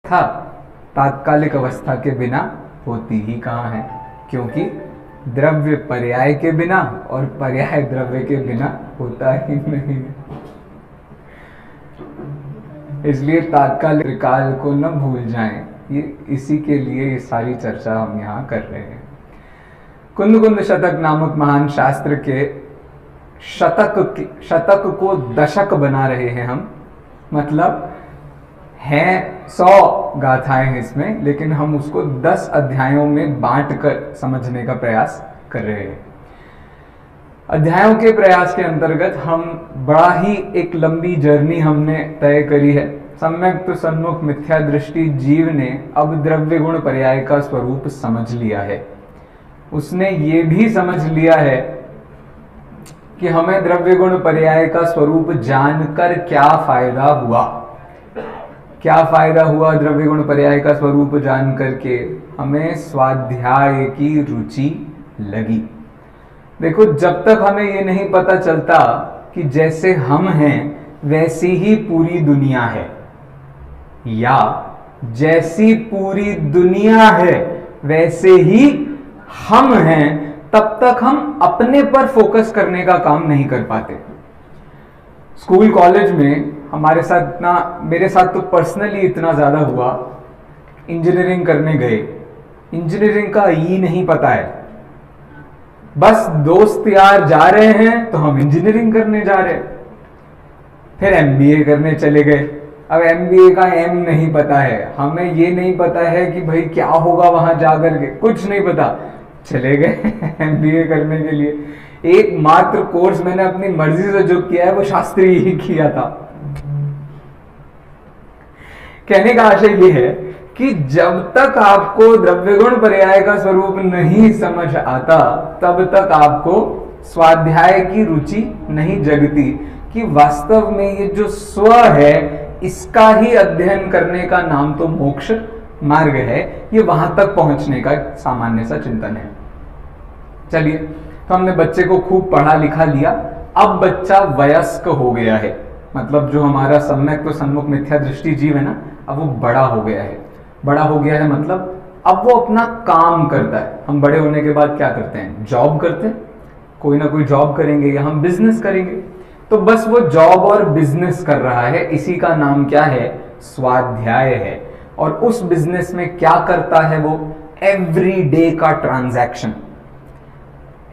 था तात्कालिक अवस्था के बिना होती ही कहाँ है, क्योंकि द्रव्य पर्याय के बिना और पर्याय द्रव्य के बिना होता ही नहीं। इसलिए तात्कालिक काल को न भूल जाएं, ये इसी के लिए ये सारी चर्चा हम यहाँ कर रहे हैं। कुंद शतक नामक महान शास्त्र के शतक को दशक बना रहे हैं हम, मतलब हैं 100 गाथाएं इसमें, लेकिन हम उसको 10 अध्यायों में बांटकर समझने का प्रयास कर रहे हैं। अध्यायों के प्रयास के अंतर्गत हम बड़ा ही एक लंबी जर्नी हमने तय करी है। सम्यक तो सन्मुख मिथ्या दृष्टि जीव ने अब द्रव्य गुण पर्याय का स्वरूप समझ लिया है। उसने ये भी समझ लिया है कि हमें द्रव्य गुण पर्याय का स्वरूप जानकर क्या फायदा हुआ। क्या फायदा हुआ द्रव्य गुण पर्याय का स्वरूप जान करके? हमें स्वाध्याय की रुचि लगी। देखो, जब तक हमें ये नहीं पता चलता कि जैसे हम हैं वैसी ही पूरी दुनिया है, या जैसी पूरी दुनिया है वैसे ही हम हैं, तब तक हम अपने पर फोकस करने का काम नहीं कर पाते। स्कूल कॉलेज में हमारे साथ इतना, मेरे साथ तो पर्सनली इतना ज़्यादा हुआ, इंजीनियरिंग करने गए, इंजीनियरिंग का ई नहीं पता है, बस दोस्त यार जा रहे हैं तो हम इंजीनियरिंग करने जा रहे हैं। फिर एमबीए करने चले गए। अब एमबीए का एम नहीं पता है, हमें ये नहीं पता है कि भाई क्या होगा वहां जाकर के, कुछ नहीं पता, चले गए एमबीए करने के लिए। एकमात्र कोर्स मैंने अपनी मर्जी से जो किया है वो शास्त्री ही किया था। कहने का आशय ये है कि जब तक आपको द्रव्य गुण पर्याय का स्वरूप नहीं समझ आता, तब तक आपको स्वाध्याय की रुचि नहीं जगती कि वास्तव में ये जो स्व है इसका ही अध्ययन करने का नाम तो मोक्ष मार्ग है। ये वहां तक पहुंचने का सामान्य सा चिंतन है। चलिए, तो हमने बच्चे को खूब पढ़ा लिखा लिया। अब बच्चा वयस्क हो गया है, मतलब जो हमारा सम्यक तो सन्मुख मिथ्या दृष्टि जीव है ना, अब वो बड़ा हो गया है। बड़ा हो गया है मतलब अब वो अपना काम करता है। हम बड़े होने के बाद क्या करते हैं? जॉब करते हैं, कोई ना कोई जॉब करेंगे या हम बिजनेस करेंगे। तो बस वो जॉब और बिजनेस कर रहा है, इसी का नाम क्या है? स्वाध्याय है। और उस बिजनेस में क्या करता है वो? एवरी डे का ट्रांजैक्शन।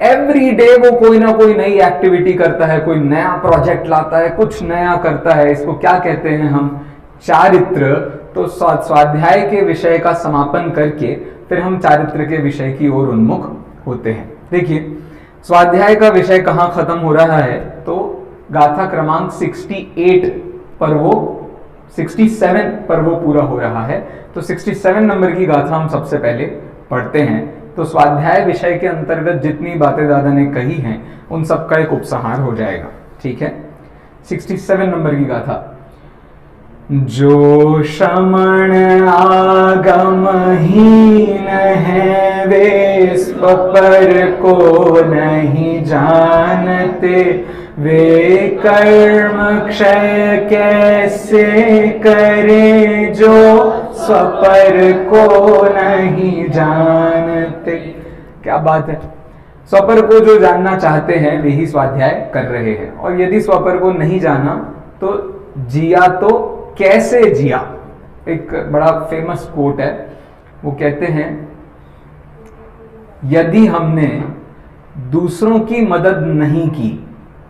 एवरी डे वो कोई ना कोई नई एक्टिविटी करता है, कोई नया प्रोजेक्ट लाता है, कुछ नया करता है। इसको क्या कहते हैं हम? चारित्र। तो स्वाध्याय के विषय का समापन करके फिर हम चारित्र के विषय की ओर उन्मुख होते हैं। देखिए, स्वाध्याय का विषय कहां खत्म हो रहा है? तो गाथा क्रमांक 67 पर वो पूरा हो रहा है। तो 67 नंबर की गाथा हम सबसे पहले पढ़ते हैं। तो स्वाध्याय विषय के अंतर्गत जितनी बातें दादा ने कही हैं उन सब का एक उपसंहार हो जाएगा। ठीक है, 67 नंबर की गाथा। जो श्रमण आगमहीन है वे स्वपर को नहीं जानते, वे कर्म क्षय कैसे करे जो स्वपर को नहीं जानते। क्या बात है! स्वपर को जो जानना चाहते हैं वे ही स्वाध्याय कर रहे हैं, और यदि स्वपर को नहीं जाना तो जिया तो कैसे जिया। एक बड़ा फेमस कोट है, वो कहते हैं, यदि हमने दूसरों की मदद नहीं की,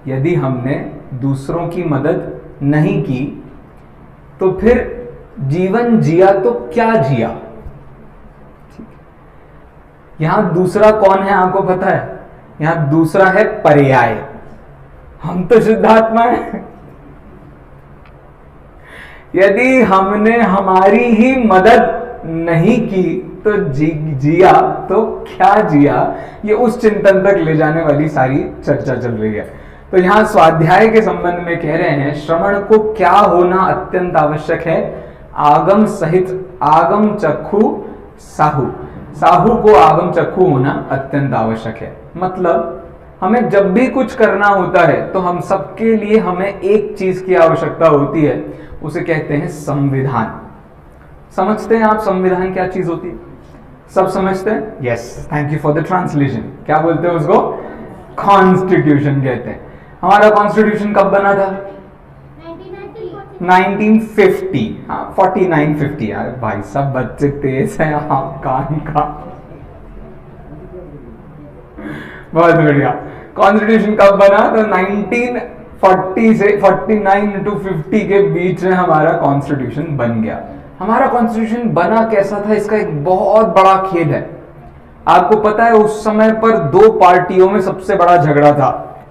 यदि हमने दूसरों की मदद नहीं की तो फिर जीवन जिया तो क्या जिया। यहां दूसरा कौन है आपको पता है? यहां दूसरा है पर्याय। हम तो शुद्धात्मा है। यदि हमने हमारी ही मदद नहीं की तो जिया तो क्या जिया। ये उस चिंतन तक ले जाने वाली सारी चर्चा चल रही है। तो यहां स्वाध्याय के संबंध में कह रहे हैं, श्रवण को क्या होना अत्यंत आवश्यक है? आगम सहित आगम चक्षु साहू, साहू को आगम चक्षु होना अत्यंत आवश्यक है। मतलब हमें जब भी कुछ करना होता है तो हम सबके लिए हमें एक चीज की आवश्यकता होती है, उसे कहते हैं संविधान। समझते हैं आप संविधान क्या चीज होती है? सब समझते हैं? Yes, thank you for the translation. क्या बोलते हैं उसको? कॉन्स्टिट्यूशन कहते हैं। हमारा कॉन्स्टिट्यूशन कब बना था? 1950। हाँ, 4950। यार भाई सब बच्चे तेज हैं, आप कान का। बहुत बढ़िया। कॉन्स्टिट्यूशन कब बना? तो 1940 से 49 to 50 के बीच में हमारा कॉन्स्टिट्यूशन बन गया। हमारा कॉन्स्टिट्यूशन बना कैसा था, इसका एक बहुत बड़ा खेल है। आपको पता है उस समय पर दो पार्टियों में सबसे बड़ा झगड़ा था।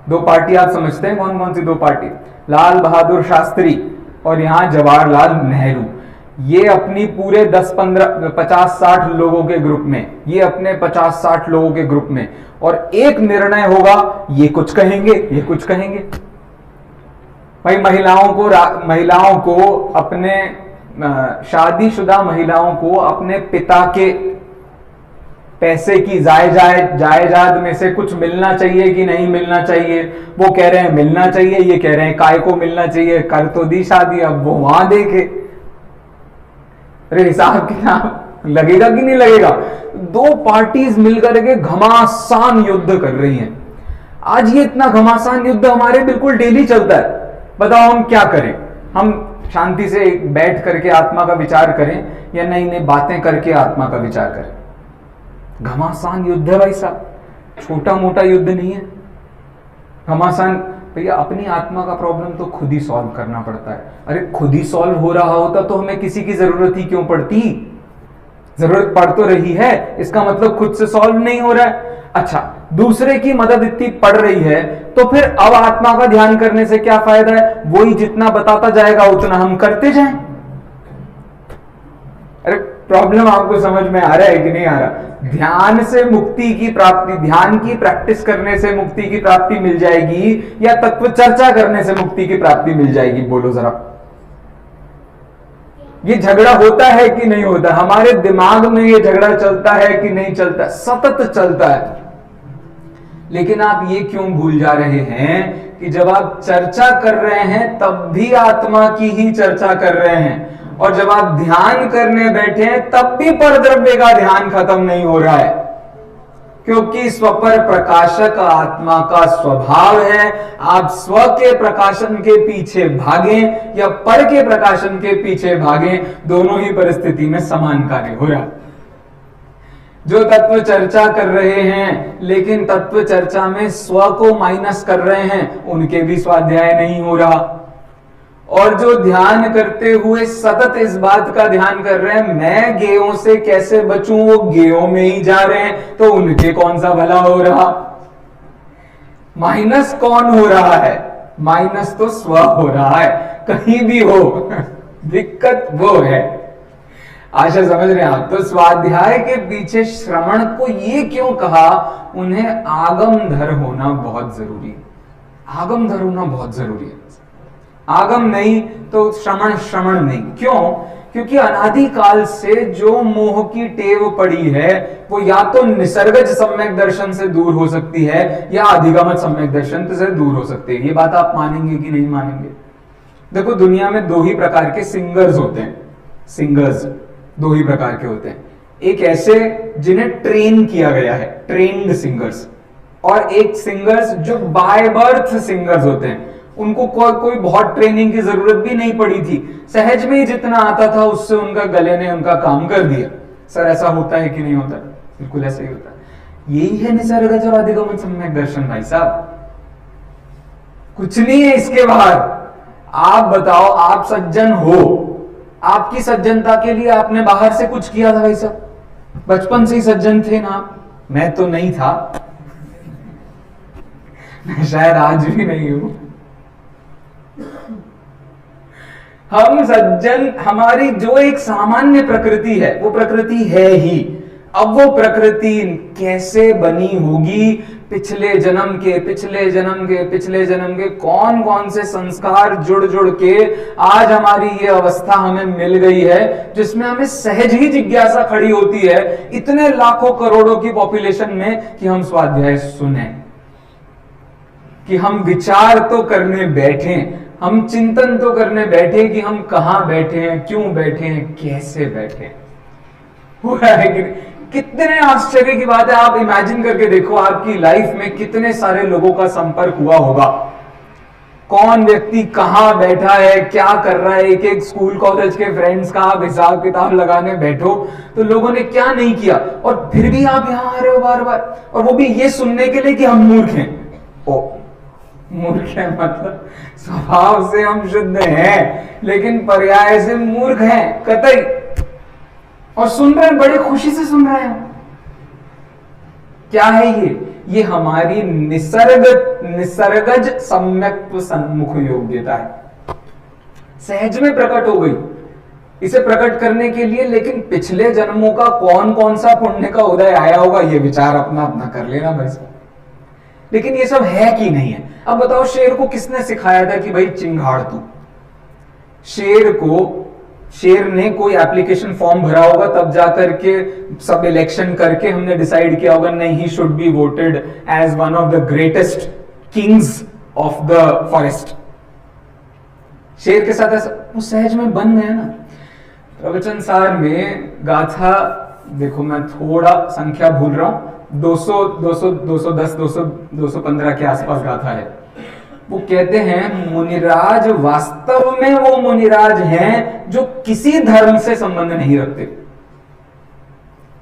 दो पार्टी आप समझते हैं कौन कौन सी दो पार्टी? लाल बहादुर शास्त्री और यहां जवाहरलाल नेहरू। ये अपनी पूरे 10 15 50 60 लोगों के ग्रुप में, ये अपने 50 60 लोगों के ग्रुप में, और एक निर्णय होगा, ये कुछ कहेंगे, ये कुछ कहेंगे। भाई महिलाओं को अपने शादीशुदा महिलाओं को अपने पिता के पैसे की जायदाद में से कुछ मिलना चाहिए कि नहीं मिलना चाहिए? वो कह रहे हैं मिलना चाहिए, ये कह रहे हैं काय को मिलना चाहिए, कर तो दी शादी, अब वो वहां देखे। अरे हिसाब किताब लगेगा कि नहीं लगेगा? दो पार्टीज मिलकर के घमासान युद्ध कर रही हैं। आज ये इतना घमासान युद्ध हमारे बिल्कुल डेली चलता है। बताओ हम क्या करें? हम शांति से बैठ करके आत्मा का विचार करें या नई नई बातें करके आत्मा का विचार करें? घमासान युद्ध है भाई साहब, छोटा मोटा युद्ध नहीं है। घमासान भैया, अपनी आत्मा का प्रॉब्लम तो खुद ही सॉल्व करना पड़ता है। अरे खुद ही सॉल्व हो रहा होता तो हमें किसी की जरूरत ही क्यों पड़ती? जरूरत पड़ तो रही है, इसका मतलब खुद से सॉल्व नहीं हो रहा है। अच्छा, दूसरे की मदद इतनी पड़ रही है तो फिर अब आत्मा का ध्यान करने से क्या फायदा है? वही जितना बताता जाएगा उतना हम करते जाएं। अरे प्रॉब्लम आपको समझ में आ रहा है कि नहीं आ रहा? ध्यान से मुक्ति की प्राप्ति, ध्यान की प्रैक्टिस करने से मुक्ति की प्राप्ति मिल जाएगी या तत्व चर्चा करने से मुक्ति की प्राप्ति मिल जाएगी? बोलो जरा। ये झगड़ा होता है कि नहीं होता? हमारे दिमाग में ये झगड़ा चलता है कि नहीं चलता? सतत चलता है। लेकिन आप ये क्यों भूल जा रहे हैं कि जब आप चर्चा कर रहे हैं तब भी आत्मा की ही चर्चा कर रहे हैं, और जब आप ध्यान करने बैठे हैं तब भी परद्रव्य का ध्यान खत्म नहीं हो रहा है, क्योंकि स्वपर प्रकाशक आत्मा का स्वभाव है। आप स्व के प्रकाशन के पीछे भागें या पर के प्रकाशन के पीछे भागें, दोनों ही परिस्थिति में समान कार्य हो रहा है। जो तत्व चर्चा कर रहे हैं लेकिन तत्व चर्चा में स्व को माइनस कर रहे हैं, उनके भी स्वाध्याय नहीं हो रहा। और जो ध्यान करते हुए सतत इस बात का ध्यान कर रहे हैं मैं गेयों से कैसे बचूं, वो गेयों में ही जा रहे हैं, तो उनके कौन सा भला हो रहा? माइनस कौन हो रहा है? माइनस तो स्व हो रहा है। कहीं भी हो दिक्कत वो है। आशा समझ रहे हैं आप? तो स्वाध्याय के पीछे श्रवण को ये क्यों कहा? उन्हें आगमधर होना बहुत जरूरी है। आगमधर होना बहुत जरूरी है। आगम नहीं तो श्रवण नहीं। क्यों? क्योंकि अनादिकाल से जो मोह की टेव पड़ी है वो या तो निसर्गज सम्यक दर्शन से दूर हो सकती है या अधिगमत सम्यक दर्शन से दूर हो सकती है। ये बात आप मानेंगे कि नहीं मानेंगे? देखो, दुनिया में दो ही प्रकार के सिंगर्स होते हैं। सिंगर्स दो ही प्रकार के होते हैं। एक ऐसे जिन्हें ट्रेन किया गया है, ट्रेन्ड सिंगर्स, और एक सिंगर्स जो बाय बर्थ सिंगर्स होते हैं। उनको कोई बहुत ट्रेनिंग की जरूरत भी नहीं पड़ी थी, सहज में ही जितना आता था उससे उनका गले ने उनका काम कर दिया। सर ऐसा होता है कि नहीं होता? बिल्कुल ऐसा ही होता है। यही है निसर्गज और अधिगमन सम्यक दर्शन भाई साहब, कुछ नहीं है इसके बाहर। आप बताओ, आप सज्जन हो, आपकी सज्जनता के लिए आपने बाहर से कुछ किया था भाई साहब? बचपन से ही सज्जन थे ना? मैं तो नहीं था, मैं शायद आज भी नहीं हूं। हम सज्जन, हमारी जो एक सामान्य प्रकृति है वो प्रकृति है ही। अब वो प्रकृति कैसे बनी होगी? पिछले जन्म के पिछले जन्म के पिछले जन्म के कौन कौन से संस्कार जुड़ जुड़ के आज हमारी ये अवस्था हमें मिल गई है, जिसमें हमें सहज ही जिज्ञासा खड़ी होती है इतने लाखों करोड़ों की पॉपुलेशन में कि हम स्वाध्याय सुने, कि हम विचार तो करने बैठे, हम चिंतन तो करने बैठे कि हम कहां बैठे हैं, क्यों बैठे हैं, कैसे बैठे हैं। हुआ है कि कितने आश्चर्य की बात है। आप इमेजिन करके देखो, आपकी लाइफ में कितने सारे लोगों का संपर्क हुआ होगा, कौन व्यक्ति कहां बैठा है, क्या कर रहा है। एक एक स्कूल कॉलेज के फ्रेंड्स का आप हिसाब किताब लगाने बैठो तो लोगों ने क्या नहीं किया, और फिर भी आप यहां आ रहे हो बार बार, और वो भी ये सुनने के लिए कि हम मूर्ख हैं। ओ, मूर्ख है मतलब स्वभाव से हम शुद्ध हैं, लेकिन पर्याय से मूर्ख हैं कतई, और सुन रहे हैं, बड़ी खुशी से सुन रहे हैं। क्या है ये हमारी निसर्गज सम्यक्त्व सन्मुख योग्यता है, सहज में प्रकट हो गई इसे प्रकट करने के लिए। लेकिन पिछले जन्मों का कौन कौन सा पुण्य का उदय आया होगा, ये विचार अपना अपना कर लेना भाई साहब। लेकिन ये सब है कि नहीं है। अब बताओ, शेर को किसने सिखाया था कि भाई चिंगाड़ तू? शेर ने कोई एप्लीकेशन फॉर्म भरा होगा, तब जाकर के सब इलेक्शन करके हमने डिसाइड किया होगा नहीं, he should be voted as one of the greatest kings of the forest. शेर के साथ ऐसा वो सहज में बन गया ना। प्रवचन सार में गाथा, देखो मैं थोड़ा संख्या भूल रहा हूं, 215 के आसपास गाथा है। वो कहते हैं मुनिराज वास्तव में वो मुनिराज हैं जो किसी धर्म से संबंध नहीं रखते,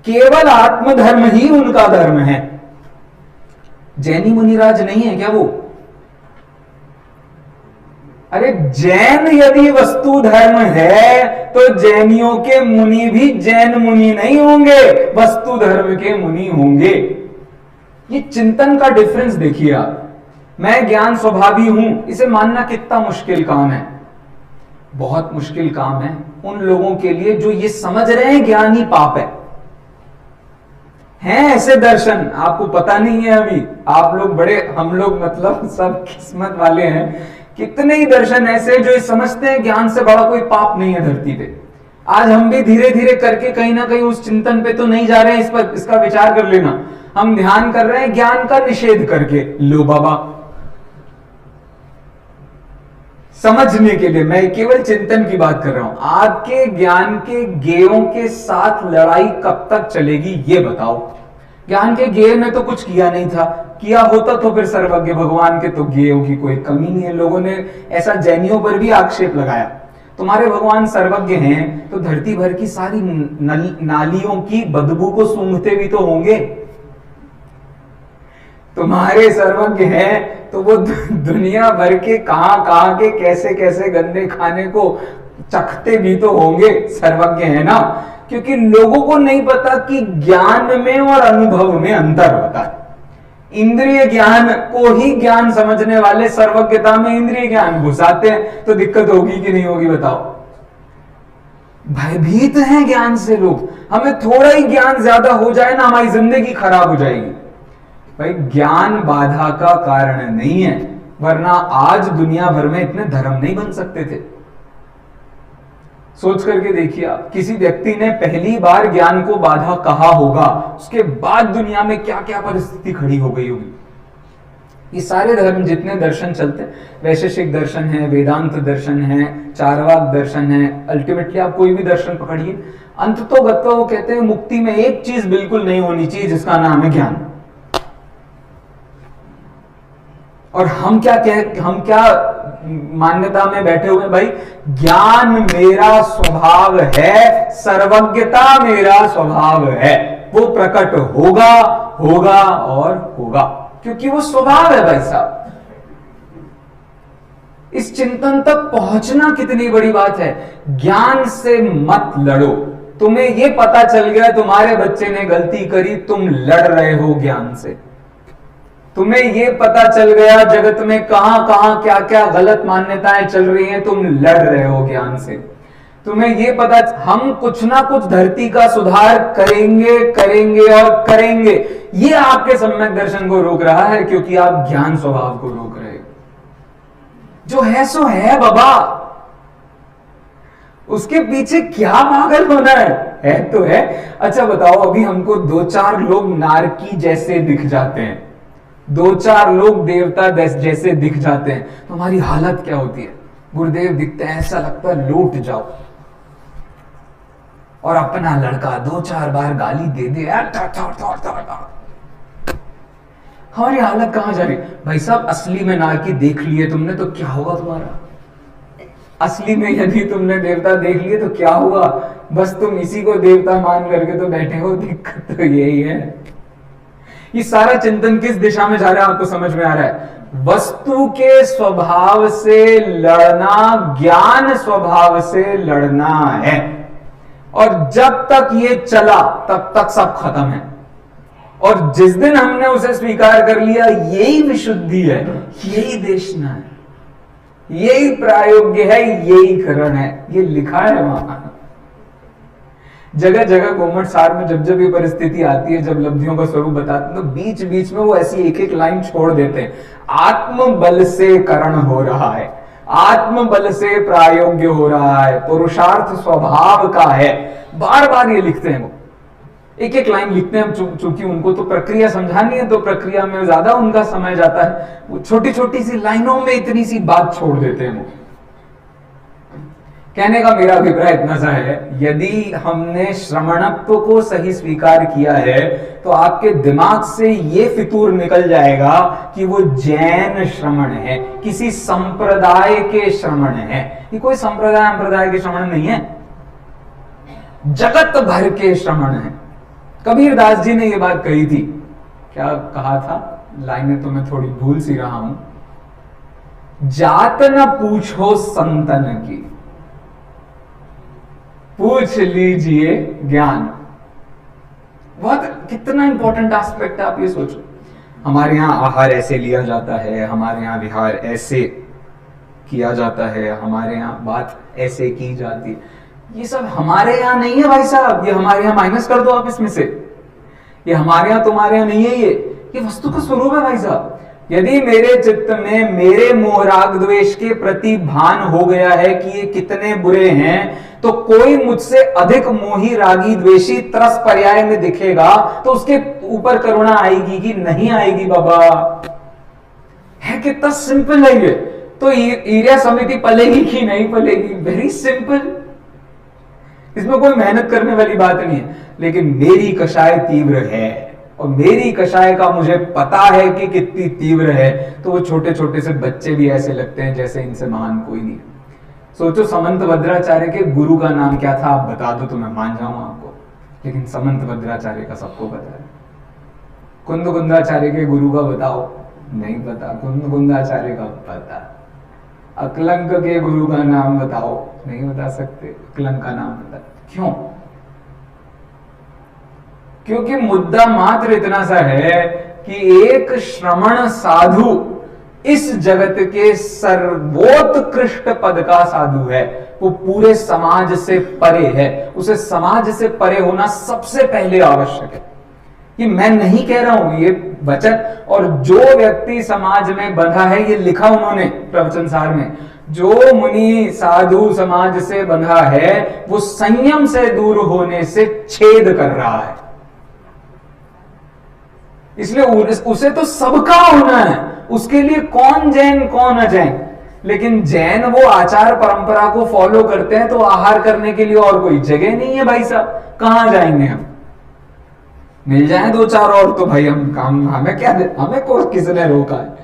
केवल आत्मधर्म ही उनका धर्म है। जैनी मुनिराज नहीं है क्या वो? अरे जैन यदि वस्तु धर्म है तो जैनियों के मुनि भी जैन मुनि नहीं होंगे, वस्तु धर्म के मुनि होंगे। ये चिंतन का डिफरेंस देखिए आप। मैं ज्ञान स्वभावी हूं, इसे मानना कितना मुश्किल काम है, बहुत मुश्किल काम है उन लोगों के लिए जो ये समझ रहे हैं ज्ञान ही पाप है। हैं ऐसे दर्शन, आपको पता नहीं है अभी, आप लोग बड़े, हम लोग मतलब सब किस्मत वाले हैं। कितने ही दर्शन ऐसे जो समझते हैं ज्ञान से बड़ा कोई पाप नहीं है धरती पे। आज हम भी धीरे धीरे करके कहीं ना कहीं उस चिंतन पे तो नहीं जा रहे हैं, इस पर इसका विचार कर लेना। हम ध्यान कर रहे हैं ज्ञान का निषेध करके, लो बाबा समझने के लिए, मैं केवल चिंतन की बात कर रहा हूं। आपके ज्ञान के गेयों के साथ लड़ाई कब तक चलेगी ये बताओ। ज्ञान के गेय ने तो कुछ किया नहीं था, किया होता तो फिर सर्वज्ञ भगवान के तो गेयों की कोई कमी नहीं है। लोगों ने ऐसा जैनियों पर भी आक्षेप लगाया, तुम्हारे भगवान सर्वज्ञ हैं तो धरती भर की सारी नालियों की बदबू को सूंघते भी तो होंगे। तुम्हारे सर्वज्ञ हैं तो वो दुनिया भर के कहां के कैसे कैसे गंदे खाने को चखते भी तो होंगे, सर्वज्ञ है ना। क्योंकि लोगों को नहीं पता कि ज्ञान में और अनुभव में अंतर होता है। इंद्रिय ज्ञान को ही ज्ञान समझने वाले सर्वज्ञता में इंद्रिय ज्ञान घुसाते हैं, तो दिक्कत होगी कि नहीं होगी बताओ। भयभीत हैं ज्ञान से लोग, हमें थोड़ा ही ज्ञान ज्यादा हो जाए ना हमारी जिंदगी खराब हो जाएगी। भाई ज्ञान बाधा का कारण नहीं है, वरना आज दुनिया भर में इतने धर्म नहीं बन सकते थे। सोच करके देखिए आप, किसी व्यक्ति ने पहली बार ज्ञान को बाधा कहा होगा, उसके बाद दुनिया में क्या क्या परिस्थिति खड़ी हो गई होगी। ये सारे धर्म जितने दर्शन चलते हैं, वैशेषिक दर्शन है, वेदांत दर्शन है, चारवाक दर्शन है, अल्टीमेटली आप कोई भी दर्शन पकड़िए, अंततोगत्वा वो कहते हैं मुक्ति में एक चीज बिल्कुल नहीं होनी चाहिए जिसका नाम है ज्ञान। और हम क्या मान्यता में बैठे हुए भाई, ज्ञान मेरा स्वभाव है, सर्वज्ञता मेरा स्वभाव है, वो प्रकट होगा होगा और होगा, क्योंकि वो स्वभाव है भाई साहब। इस चिंतन तक पहुंचना कितनी बड़ी बात है। ज्ञान से मत लड़ो। तुम्हें यह पता चल गया तुम्हारे बच्चे ने गलती करी, तुम लड़ रहे हो ज्ञान से। तुम्हें यह पता चल गया जगत में कहां क्या क्या गलत मान्यताएं चल रही हैं, तुम लड़ रहे हो ज्ञान से। तुम्हें यह पता, हम कुछ ना कुछ धरती का सुधार करेंगे और करेंगे। ये आपके सम्यक दर्शन को रोक रहा है, क्योंकि आप ज्ञान स्वभाव को रोक रहे हो। जो है सो है बाबा, उसके पीछे क्या पागल होना है तो है। अच्छा बताओ, अभी हमको 2-4 लोग नारकी जैसे दिख जाते हैं, 2-4 लोग देवता जैसे दिख जाते हैं, तो हमारी हालत क्या होती है? गुरुदेव दिखते हैं, ऐसा लगता है लौट जाओ, और अपना लड़का 2-4 बार गाली दे दे यार, हमारी हालत कहां जा रही भाई साहब। असली में नारकी देख लिए तुमने तो क्या होगा तुम्हारा, असली में यदि तुमने देवता देख लिए तो क्या हुआ, बस तुम इसी को देवता मान करके तो बैठे हो। दिक्कत तो यही है। ये सारा चिंतन किस दिशा में जा रहा है आपको समझ में आ रहा है? वस्तु के स्वभाव से लड़ना ज्ञान स्वभाव से लड़ना है, और जब तक ये चला तब तक सब खत्म है। और जिस दिन हमने उसे स्वीकार कर लिया, यही विशुद्धि है, यही देशना है, यही प्रायोग्य है, यही करण है। ये लिखा है वहां जगह जगह गोमट सार में। जब जब ये परिस्थिति आती है, जब लब्धियों का स्वरूप बताते हैं, तो बीच बीच में वो ऐसी एक एक लाइन छोड़ देते हैं। आत्म बल से करण हो रहा है, आत्म बल से प्रायोग्य हो रहा है, पुरुषार्थ स्वभाव का है। बार बार ये लिखते हैं, वो एक एक लाइन लिखते हैं। चूंकि उनको तो प्रक्रिया समझानी है, तो प्रक्रिया में ज्यादा उनका समय जाता है। वो छोटी छोटी सी लाइनों में इतनी सी बात छोड़ देते हैं वो। कहने का मेरा अभिप्राय इतना सा है, यदि हमने श्रमणत्व को सही स्वीकार किया है, तो आपके दिमाग से ये फितूर निकल जाएगा कि वो जैन श्रमण है, किसी संप्रदाय के श्रमण है। ये कोई संप्रदाय के श्रमण नहीं है, जगत भर के श्रमण है। कबीरदास जी ने ये बात कही थी, क्या कहा था, लाइनें तो मैं थोड़ी भूल सी रहा हूं। जात न पूछो संतन की, पूछ लीजिए ज्ञान। बहुत कितना इंपॉर्टेंट एस्पेक्ट है, आप ये सोचो। हमारे यहां आहार ऐसे लिया जाता है, हमारे यहां विहार ऐसे किया जाता है, हमारे यहां बात ऐसे की जाती है। ये सब हमारे यहां नहीं है भाई साहब, ये हमारे यहां माइनस कर दो आप इसमें से। ये हमारे यहां तुम्हारे यहां नहीं है, ये वस्तु का स्वरूप है भाई साहब। यदि मेरे चित्त में मेरे मोह राग द्वेष के प्रति भान हो गया है कि ये कितने बुरे हैं, तो कोई मुझसे अधिक मोही रागी द्वेषी तरस पर्याय में दिखेगा तो उसके ऊपर करुणा आएगी कि नहीं आएगी बाबा? है कितना सिंपल है ये। तो ईर्ष्या समिति पलेगी कि नहीं पलेगी? वेरी सिंपल, इसमें कोई मेहनत करने वाली बात नहीं है। लेकिन मेरी कषाय तीव्र है, और मेरी कषाय का मुझे पता है कि कितनी तीव्र है, तो वो छोटे छोटे से बच्चे भी ऐसे लगते हैं जैसे इनसे महान कोई नहीं। सोचो समंत भद्राचार्य के गुरु का नाम क्या था, आप बता दो तो मैं मान जाऊं आपको, लेकिन समंत भद्राचार्य का सबको पता है। कुंद कुंदाचार्य के गुरु का बताओ, नहीं पता। कुंद कुंदाचार्य का पता। अकलंक के गुरु का नाम बताओ, नहीं बता सकते। अकलंक का नाम बता, क्यों? क्योंकि मुद्दा मात्र इतना सा है कि एक श्रमण साधु इस जगत के सर्वोत्कृष्ट पद का साधु है। वो पूरे समाज से परे है, उसे समाज से परे होना सबसे पहले आवश्यक है। कि मैं नहीं कह रहा हूं, ये वचन, और जो व्यक्ति समाज में बंधा है, ये लिखा उन्होंने प्रवचन सार में, जो मुनि साधु समाज से बंधा है वो संयम से दूर होने से छेद कर रहा है। इसलिए उसे तो सबका होना है, उसके लिए कौन जैन कौन अजैन। लेकिन जैन वो आचार परंपरा को फॉलो करते हैं, तो आहार करने के लिए और कोई जगह नहीं है भाई साहब। कहां जाएंगे हम? मिल जाए 2-4 और तो भाई हम काम, हमें क्या दे, हमें को किसने रोका है?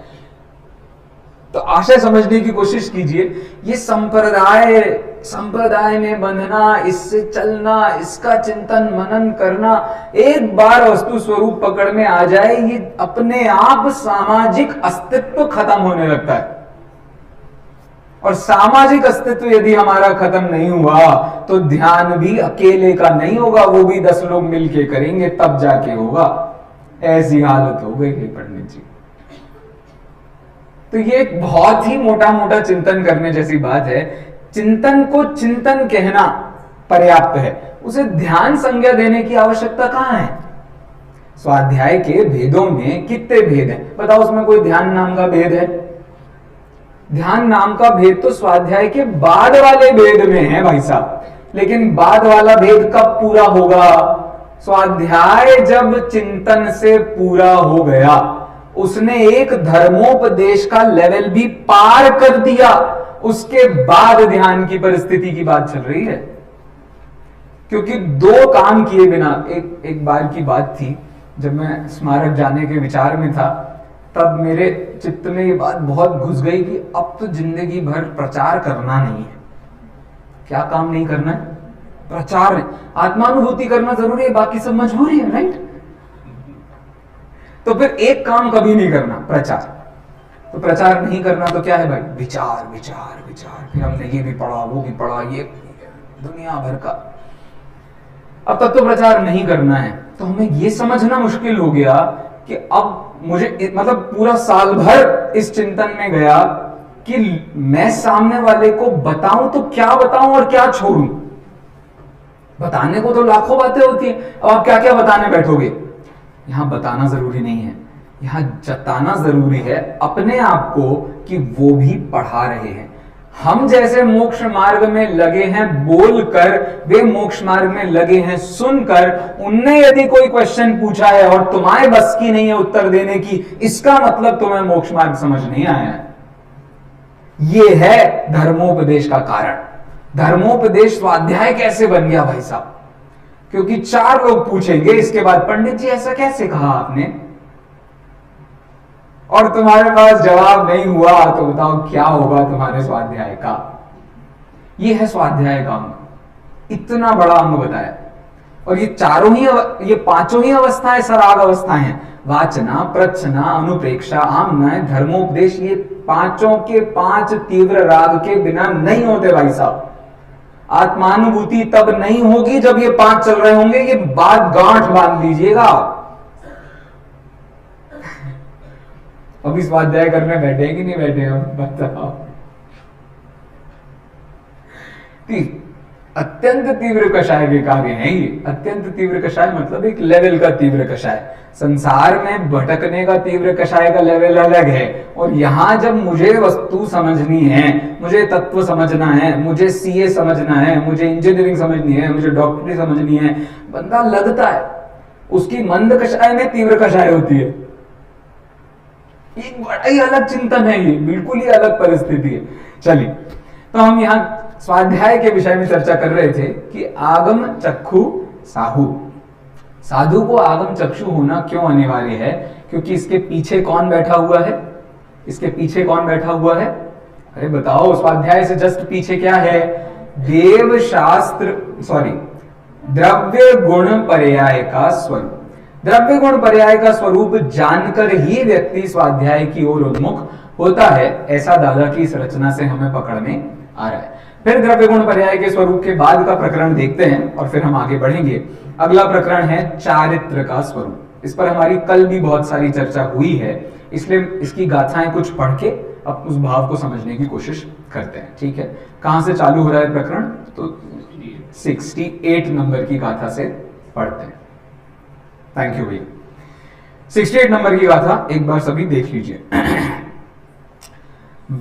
तो आशय समझने की कोशिश कीजिए। ये संप्रदाय में बंधना, इससे चलना, इसका चिंतन मनन करना, एक बार वस्तु स्वरूप पकड़ में आ जाए, ये अपने आप सामाजिक अस्तित्व खत्म होने लगता है। और सामाजिक अस्तित्व यदि हमारा खत्म नहीं हुआ, तो ध्यान भी अकेले का नहीं होगा, वो भी 10 लोग मिलके करेंगे, तब जाके होगा। ऐसी हालत हो गई है पंडित जी। तो ये एक बहुत ही मोटा मोटा चिंतन करने जैसी बात है। चिंतन को चिंतन कहना पर्याप्त है, उसे ध्यान संज्ञा देने की आवश्यकता कहां है? स्वाध्याय के भेदों में कितने भेद हैं बताओ? उसमें कोई ध्यान नाम का भेद है? ध्यान नाम का भेद तो स्वाध्याय के बाद वाले भेद में है भाई साहब। लेकिन बाद वाला भेद कब पूरा होगा? स्वाध्याय जब चिंतन से पूरा हो गया, उसने एक धर्मोपदेश का लेवल भी पार कर दिया, उसके बाद ध्यान की परिस्थिति की बात चल रही है। क्योंकि दो काम किए बिना, एक बार की बात थी जब मैं स्मारक जाने के विचार में था, तब मेरे चित्त में ये बात बहुत घुस गई कि अब तो जिंदगी भर प्रचार करना नहीं है। क्या काम नहीं करना है? प्रचार है। आत्मानुभूति करना जरूरी है, बाकी सब मजबूरी है, राइट? तो फिर एक काम कभी नहीं करना, प्रचार। तो प्रचार नहीं करना तो क्या है भाई? विचार विचार विचार। फिर हमने ये भी पढ़ा, वो भी पढ़ा, ये दुनिया भर का। अब तक तो प्रचार नहीं करना है, तो हमें ये समझना मुश्किल हो गया कि अब मुझे मतलब पूरा साल भर इस चिंतन में गया कि मैं सामने वाले को बताऊं तो क्या बताऊं और क्या छोड़ूं। बताने को तो लाखों बातें होती हैं, अब आप क्या क्या बताने बैठोगे? यहां बताना जरूरी नहीं है, यहां जताना जरूरी है अपने आप को कि वो भी पढ़ा रहे हैं। हम जैसे मोक्ष मार्ग में लगे हैं बोलकर, वे मोक्ष मार्ग में लगे हैं सुनकर। उनने यदि कोई क्वेश्चन पूछा है और तुम्हारे बस की नहीं है उत्तर देने की, इसका मतलब तुम्हें मोक्ष मार्ग समझ नहीं आया है। यह है धर्मोपदेश का कारण। धर्मोपदेश स्वाध्याय कैसे बन गया भाई साहब? क्योंकि 4 लोग पूछेंगे इसके बाद, पंडित जी ऐसा कैसे कहा आपने, और तुम्हारे पास जवाब नहीं हुआ तो बताओ क्या होगा तुम्हारे स्वाध्याय का। यह है स्वाध्याय का अंग, इतना बड़ा अंग बताया। और ये ये 5 ही अवस्थाएं सराग अवस्थाएं हैं। वाचना, प्रच्छना, अनुप्रेक्षा, आमना, धर्मोपदेश, ये 5 के 5 तीव्र राग के बिना नहीं होते भाई साहब। आत्मानुभूति तब नहीं होगी जब ये 5 चल रहे होंगे। ये बात गांठ बांध लीजिएगा। अभी स्वाध्याय करने बैठे कि नहीं बैठे हम, बताओ। अत्यंत तीव्र कषाय के कार्य है ये। अत्यंत तीव्र कषाय मतलब एक लेवल का तीव्र कषाय। संसार में भटकने का तीव्र कषाय का लेवल अलग है, और यहां जब मुझे वस्तु समझनी है, मुझे तत्व समझना है, मुझे सीए समझना है, मुझे इंजीनियरिंग समझनी है, मुझे डॉक्टरी समझनी है, बंदा लगता है। उसकी मंद कषाय में तीव्र कषाय होती है। एक बड़ा ही अलग चिंतन है ये, बिल्कुल ही अलग परिस्थिति है। चलिए, तो हम यहां स्वाध्याय के विषय में चर्चा कर रहे थे कि आगम चक्षु साहू। साधु को आगम चक्षु होना क्यों अनिवार्य है? क्योंकि इसके पीछे कौन बैठा हुआ है? इसके पीछे कौन बैठा हुआ है? अरे बताओ, स्वाध्याय से जस्ट पीछे क्या है? देव शास्त्र, द्रव्य गुण पर्याय का स्वरूप। द्रव्य गुण पर्याय का स्वरूप जानकर ही व्यक्ति स्वाध्याय की ओर उन्मुख होता है, ऐसा दादा की इस रचना से हमें पकड़ में आ रहा है। फिर द्रव्य गुण पर्याय के स्वरूप के बाद का प्रकरण देखते हैं और फिर हम आगे बढ़ेंगे। अगला प्रकरण है चारित्र का स्वरूप। इस पर हमारी कल भी बहुत सारी चर्चा हुई है, इसलिए इसकी गाथाएं कुछ पढ़ के अब उस भाव को समझने की कोशिश करते हैं। ठीक है, कहां से चालू हो रहा है प्रकरण? तो 68 नंबर की गाथा से पढ़ते हैं। थैंक यू भैया। 68 नंबर की गाथा एक बार सभी देख लीजिए।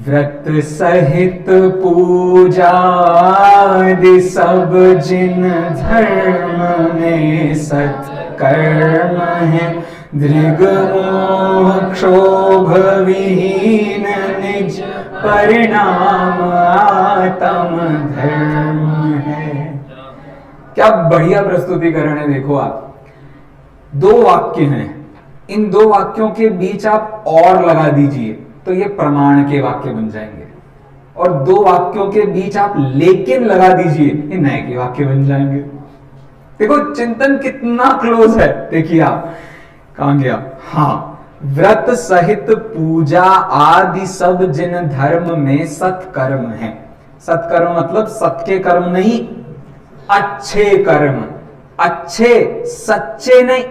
व्रत सहित पूजा आदि सब जिन धर्म में सत्कर्म है, दृग मोह क्षोभ विहीन निज परिणाम आत्म धर्म है। क्या बढ़िया प्रस्तुतिकरण है, देखो आप। 2 वाक्य हैं, इन 2 वाक्यों के बीच आप और लगा दीजिए तो ये प्रमाण के वाक्य बन जाएंगे, और 2 वाक्यों के बीच आप लेकिन लगा दीजिए, ये नए के वाक्य बन जाएंगे। देखो चिंतन कितना क्लोज है। देखिए आप कहां गया। हाँ, व्रत सहित पूजा आदि सब जिन धर्म में सत्कर्म है। सत्कर्म मतलब सत्य कर्म नहीं, अच्छे कर्म, अच्छे सच्चे नहीं।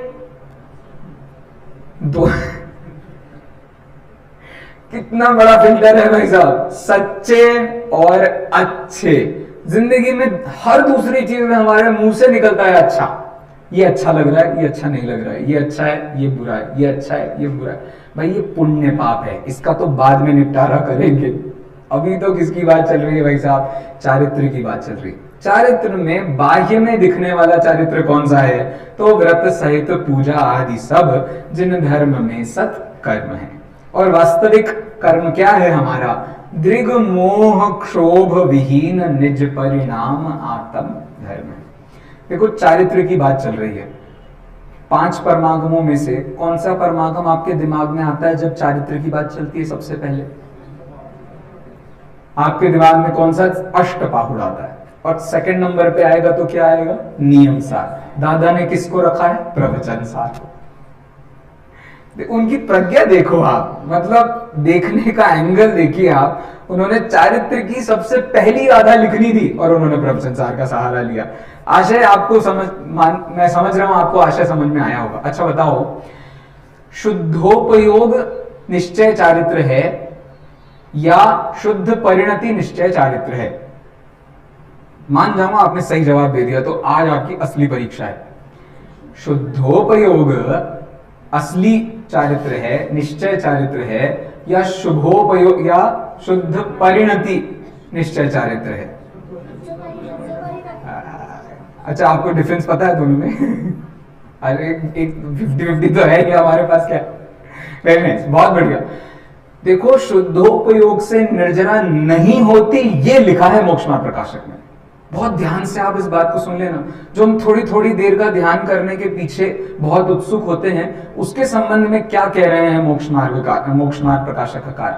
कितना बड़ा फिल्टर है भाई साहब, सच्चे और अच्छे। जिंदगी में हर दूसरी चीज में हमारे मुंह से निकलता है अच्छा। ये अच्छा लग रहा है, ये अच्छा नहीं लग रहा है, ये अच्छा है, ये बुरा है, ये अच्छा है, ये बुरा है। भाई ये पुण्य पाप है, इसका तो बाद में निपटारा करेंगे। अभी तो किसकी बात चल रही है भाई साहब? चारित्र की बात चल रही है। चारित्र में बाह्य में दिखने वाला चारित्र कौन सा है? तो व्रत सहित पूजा आदि सब जिन धर्म में सत कर्म है। और वास्तविक कर्म क्या है हमारा? दृग मोह क्षोभ विहीन निज परिणाम आत्म धर्म है। देखो चारित्र की बात चल रही है। 5 परमागमों में से कौन सा परमागम आपके दिमाग में आता है जब चारित्र की बात चलती है? सबसे पहले आपके दिमाग में कौन सा अष्टपाहुड़ आता है? और सेकंड नंबर पे आएगा तो क्या आएगा? नियम सार। दादा ने किसको रखा है? प्रवचन सार। उनकी प्रज्ञा देखो आप, मतलब देखने का एंगल देखिए आप। उन्होंने चारित्र की सबसे पहली गाथा लिखनी थी और उन्होंने प्रवचन सार का सहारा लिया। आशय आपको मैं समझ रहा हूं आपको आशय समझ में आया होगा। अच्छा बताओ, शुद्धोपयोग निश्चय चारित्र है या शुद्ध परिणति निश्चय चारित्र है? मान जाऊंगा आपने सही जवाब दे दिया तो आज आपकी असली परीक्षा है। शुद्धोपयोग असली चारित्र है, निश्चय चारित्र है, या शुभोपयोग या शुद्ध परिणति निश्चय चारित्र है? अच्छा, आपको डिफरेंस पता है दोनों में? अरे एक 50-50 तो है ही हमारे पास। क्या? वेरी नाइस, बहुत बढ़िया। देखो, शुद्धोपयोग से निर्जरा नहीं होती, ये लिखा है मोक्ष मार्ग प्रकाशक में। बहुत ध्यान से आप इस बात को सुन लेना। जो हम थोड़ी थोड़ी देर का ध्यान करने के पीछे बहुत उत्सुक होते हैं, उसके संबंध में क्या कह रहे हैं मोक्ष मार्ग प्रकाशक कार्य?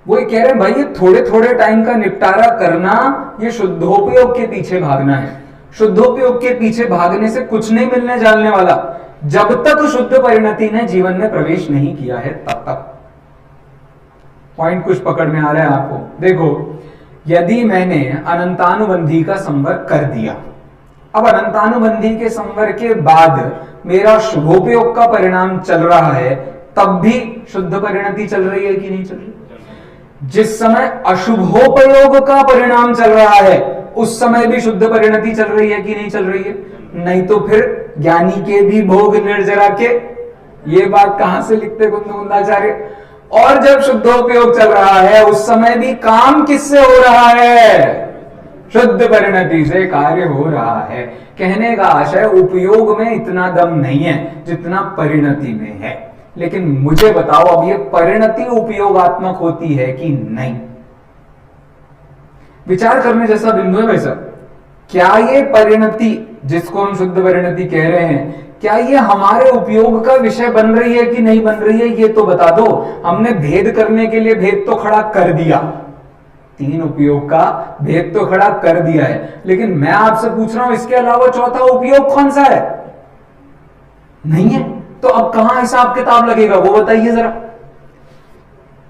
वो ये कह रहे हैं भाई, ये थोड़े थोड़े टाइम का निपटारा करना, ये शुद्धोपयोग के पीछे भागना है। शुद्धोपयोग के पीछे भागने से कुछ नहीं मिलने जाने वाला जब तक शुद्ध परिणति ने जीवन में प्रवेश नहीं किया है, तब तक। पॉइंट कुछ पकड़ में आ रहा है आपको? देखो, यदि मैंने अनंतानुबंधी का संवर कर दिया, अब अनंतानुबंधी के संवर के बाद मेरा शुभोपयोग का परिणाम चल रहा है, तब भी शुद्ध परिणति चल रही है कि नहीं चल रही? जिस समय अशुभोपयोग का परिणाम चल रहा है, उस समय भी शुद्ध परिणति चल रही है कि नहीं चल रही है? नहीं तो फिर ज्ञानी के भी भोग निर्जरा के, ये बात कहां से लिखते कुंदाचार्य? और जब शुद्धोपयोग चल रहा है, उस समय भी काम किससे हो रहा है? शुद्ध परिणति से कार्य हो रहा है। कहने का आशय, उपयोग में इतना दम नहीं है जितना परिणति में है। लेकिन मुझे बताओ, अब ये परिणति उपयोगात्मक होती है कि नहीं? विचार करने जैसा बिंदु है भाई साहब। क्या ये परिणति, जिसको हम शुद्ध परिणति कह रहे हैं, क्या ये हमारे उपयोग का विषय बन रही है कि नहीं बन रही है? ये तो बता दो। हमने भेद करने के लिए भेद तो खड़ा कर दिया, 3 उपयोग का भेद तो खड़ा कर दिया है, लेकिन मैं आपसे पूछ रहा हूं, इसके अलावा चौथा उपयोग कौन सा है? नहीं है। तो अब कहां हिसाब किताब लगेगा, वो बताइए जरा।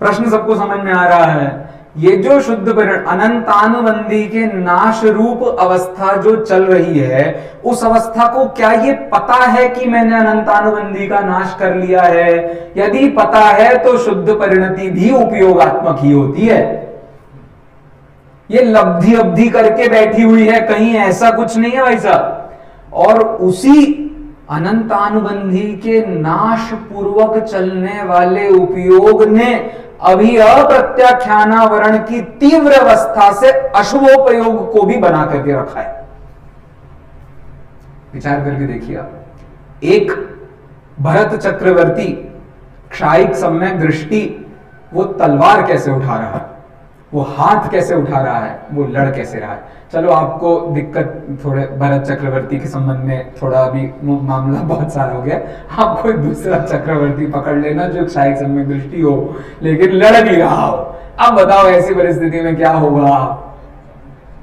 प्रश्न सबको समझ में आ रहा है? ये जो शुद्ध परिणति, अनंतानुबंधी के नाश रूप अवस्था जो चल रही है, उस अवस्था को क्या ये पता है कि मैंने अनंतानुबंधी का नाश कर लिया है? यदि पता है तो शुद्ध परिणति भी उपयोगात्मक ही होती है। ये लब्धि अवधि करके बैठी हुई है, कहीं ऐसा कुछ नहीं है भाई साहब। और उसी अनंतानुबंधी के नाश पूर्वक चलने वाले उपयोग ने अभी अप्रत्याख्यानावरण की तीव्र अवस्था से अशुभोपयोग को भी बना करके रखा है। विचार करके देखिए आप। एक भरत चक्रवर्ती क्षायिक सम्यक दृष्टि, वो तलवार कैसे उठा रहा है, वो हाथ कैसे उठा रहा है, वो लड़ कैसे रहा है। चलो आपको दिक्कत थोड़े भरत चक्रवर्ती के संबंध में थोड़ा अभी मामला बहुत सारा हो गया, आप कोई दूसरा चक्रवर्ती पकड़ लेना जो क्षायिक सम्यक दृष्टि हो लेकिन लड़ नहीं रहा हो। अब बताओ ऐसी परिस्थिति में क्या होगा?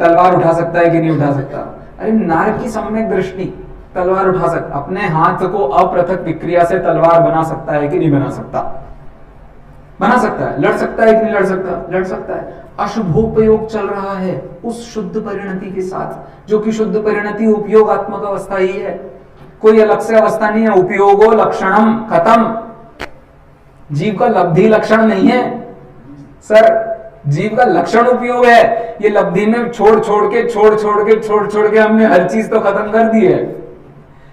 तलवार उठा सकता है कि नहीं उठा सकता? अरे नारद की सम्यक दृष्टि, तलवार उठा सकता, अपने हाथ को अपृथक विक्रिया से तलवार बना सकता है कि नहीं बना सकता? बना सकता है। लड़ सकता है कि नहीं लड़ सकता? लड़ सकता है। अशुभोपयोग चल रहा है उस शुद्ध परिणति के साथ, जो कि शुद्ध परिणति उपयोगात्मक अवस्था ही है, कोई अलग से अवस्था नहीं है। उपयोगो लक्षणम खत्म। जीव का लब्धि लक्षण नहीं है सर, जीव का लक्षण उपयोग है। ये लब्धि में छोड़ छोड़ के हमने हर चीज तो खत्म कर दी है।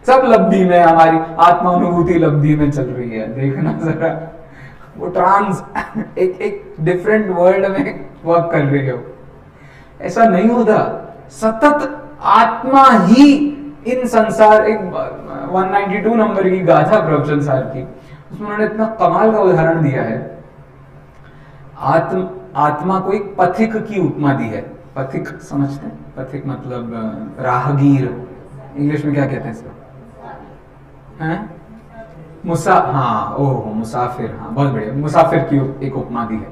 सब लब्धि में, हमारी आत्मानुभूति लब्धि में चल रही है। देखना जरा, वो ट्रांस एक डिफरेंट वर्ल्ड में वर्क कर रही हो। ऐसा नहीं होता। सतत आत्मा ही इन संसार, एक 192 नंबर की गाथा प्रवचन सार की, उसमें उन्होंने इतना कमाल का उदाहरण दिया है। आत्मा को एक पथिक की उपमा दी है। पथिक समझते हैं? पथिक मतलब राहगीर, इंग्लिश में क्या कहते हैं इसको? हैं? मुसाफिर। हाँ, बहुत बढ़िया, मुसाफिर की एक उपमा दी है।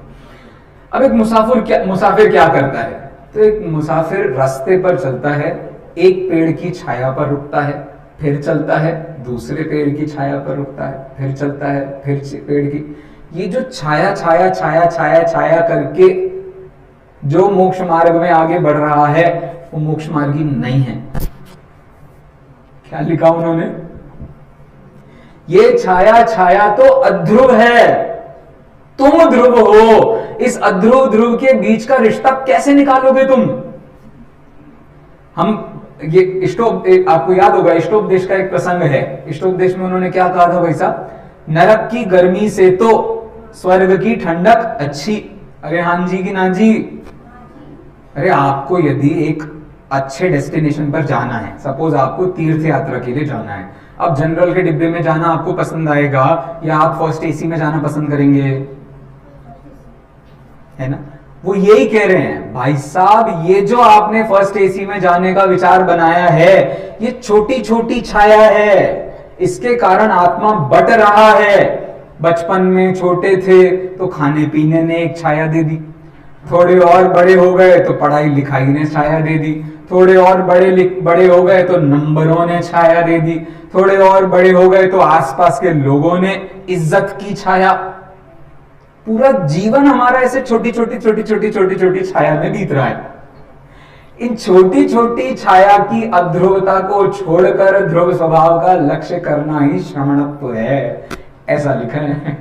अब एक मुसाफिर क्या करता है? तो एक मुसाफिर रास्ते पर चलता है, एक पेड़ की छाया पर रुकता है, फिर चलता है, दूसरे पेड़ की छाया पर रुकता है, फिर चलता है, फिर पेड़ की, ये जो छाया छाया छाया छाया छाया करके जो मोक्ष मार्ग में आगे बढ़ रहा है, वो मोक्ष मार्गी नहीं है। क्या लिखा उन्होंने? ये छाया छाया तो अध्रुव है, तुम ध्रुव हो। इस अध्रुव ध्रुव के बीच का रिश्ता कैसे निकालोगे तुम? हम ये आपको याद होगा, इष्टोपदेश का एक प्रसंग है। इष्टोपदेश में उन्होंने क्या कहा था भाई साहब? नरक की गर्मी से तो स्वर्ग की ठंडक अच्छी। अरे हां जी की ना जी, अरे आपको यदि एक अच्छे डेस्टिनेशन पर जाना है, सपोज आपको तीर्थ यात्रा के लिए जाना है, अब जनरल के डिब्बे में जाना आपको पसंद आएगा या आप फर्स्ट एसी में जाना पसंद करेंगे? है ना? वो यही कह रहे हैं भाई साहब, ये जो आपने फर्स्ट एसी में जाने का विचार बनाया है, ये छोटी छोटी छाया है। इसके कारण आत्मा बट रहा है। बचपन में छोटे थे तो खाने पीने ने एक छाया दे दी, थोड़े और बड़े हो गए तो पढ़ाई लिखाई ने छाया दे दी, थोड़े और बड़े हो गए तो नंबरों ने छाया दे दी, थोड़े और बड़े हो गए तो आसपास के लोगों ने इज्जत की छाया। पूरा जीवन हमारा ऐसे छोटी छोटी छोटी छोटी छोटी छोटी छाया में बीत रहा है। इन छोटी छोटी छाया की अध्रुवता को छोड़कर ध्रुव स्वभाव का लक्ष्य करना ही श्रमणत्व है, ऐसा लिखा है।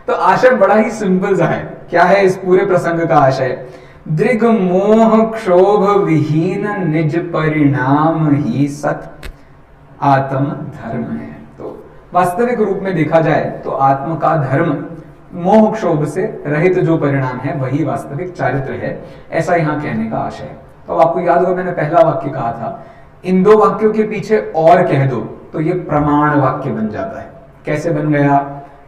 तो आशय बड़ा ही सिंपल सा है। क्या है इस पूरे प्रसंग का आशय? दृग मोह क्षोभ विहीन निज परिणाम ही सत आत्म धर्म है। तो वास्तविक रूप में देखा जाए तो आत्म का धर्म मोह क्षोभ से रहित जो परिणाम है वही वास्तविक चारित्र है, ऐसा यहां कहने का आशय है। तो आपको याद होगा मैंने पहला वाक्य कहा था, इन दो वाक्यों के पीछे और कह दो तो ये प्रमाण वाक्य बन जाता है। कैसे बन गया?